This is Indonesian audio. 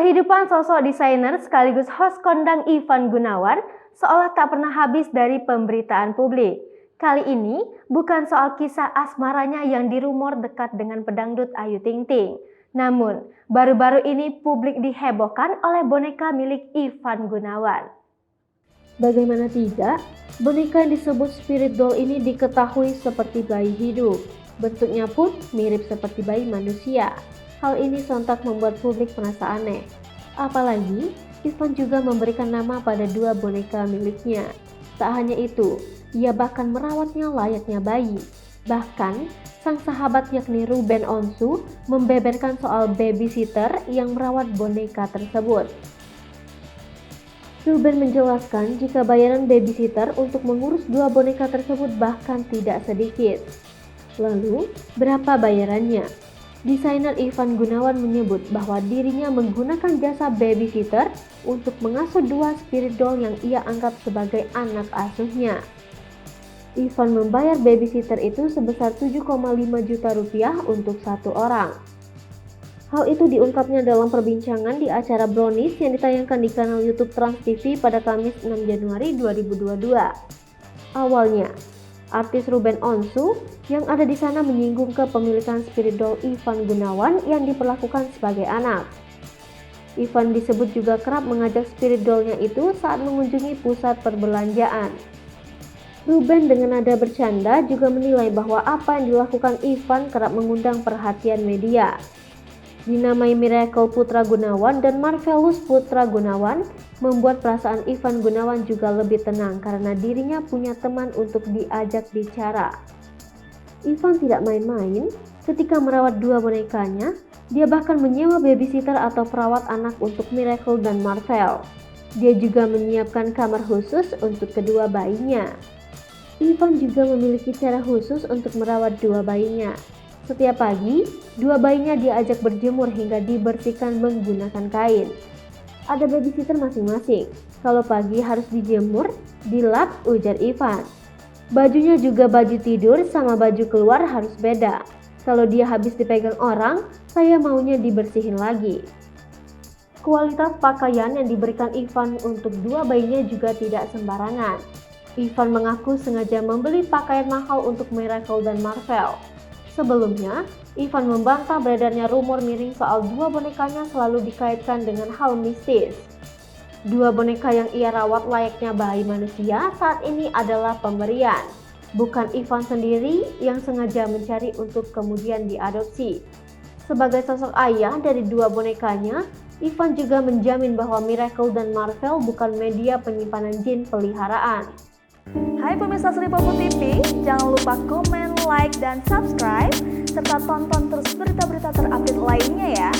Kehidupan sosok desainer sekaligus host kondang Ivan Gunawan seolah tak pernah habis dari pemberitaan publik. Kali ini bukan soal kisah asmaranya yang dirumor dekat dengan pedangdut Ayu Ting Ting. Namun, baru-baru ini publik dihebohkan oleh boneka milik Ivan Gunawan. Bagaimana tidak, boneka yang disebut spirit doll ini diketahui seperti bayi hidup. Bentuknya pun mirip seperti bayi manusia. Hal ini sontak membuat publik merasa aneh. Apalagi, Ivan juga memberikan nama pada dua boneka miliknya. Tak hanya itu, ia bahkan merawatnya layaknya bayi. Bahkan, sang sahabat yakni Ruben Onsu membeberkan soal babysitter yang merawat boneka tersebut. Ruben menjelaskan jika bayaran babysitter untuk mengurus dua boneka tersebut bahkan tidak sedikit. Lalu, berapa bayarannya? Desainer Ivan Gunawan menyebut bahwa dirinya menggunakan jasa babysitter untuk mengasuh dua spirit doll yang ia anggap sebagai anak asuhnya. Ivan membayar babysitter itu sebesar 7,5 juta rupiah untuk satu orang. Hal itu diungkapnya dalam perbincangan di acara Brownies yang ditayangkan di kanal YouTube Trans TV pada Kamis 6 Januari 2022. Awalnya, artis Ruben Onsu yang ada di sana menyinggung kepemilikan spirit doll Ivan Gunawan yang diperlakukan sebagai anak. Ivan disebut juga kerap mengajak spirit dollnya itu saat mengunjungi pusat perbelanjaan. Ruben dengan nada bercanda juga menilai bahwa apa yang dilakukan Ivan kerap mengundang perhatian media. Dinamai Miracle Putra Gunawan dan Marvelous Putra Gunawan membuat perasaan Ivan Gunawan juga lebih tenang karena dirinya punya teman untuk diajak bicara. Ivan tidak main-main ketika merawat dua bonekanya, dia bahkan menyewa babysitter atau perawat anak untuk Miracle dan Marvel. Dia juga menyiapkan kamar khusus untuk kedua bayinya. Ivan juga memiliki cara khusus untuk merawat dua bayinya. Setiap pagi, dua bayinya diajak berjemur hingga dibersihkan menggunakan kain. Ada babysitter masing-masing. Kalau pagi harus dijemur, dilap, ujar Ivan. Bajunya juga baju tidur sama baju keluar harus beda. Kalau dia habis dipegang orang, saya maunya dibersihin lagi. Kualitas pakaian yang diberikan Ivan untuk dua bayinya juga tidak sembarangan. Ivan mengaku sengaja membeli pakaian mahal untuk Miracle dan Marvel. Sebelumnya, Ivan membantah beredarnya rumor miring soal dua bonekanya selalu dikaitkan dengan hal mistis. Dua boneka yang ia rawat layaknya bayi manusia saat ini adalah pemberian, bukan Ivan sendiri yang sengaja mencari untuk kemudian diadopsi. Sebagai sosok ayah dari dua bonekanya, Ivan juga menjamin bahwa Miracle dan Marvel bukan media penyimpanan jin peliharaan. Hai pemirsa Sri Popo TV, jangan lupa komen, like, dan subscribe, serta tonton terus berita-berita terupdate lainnya ya.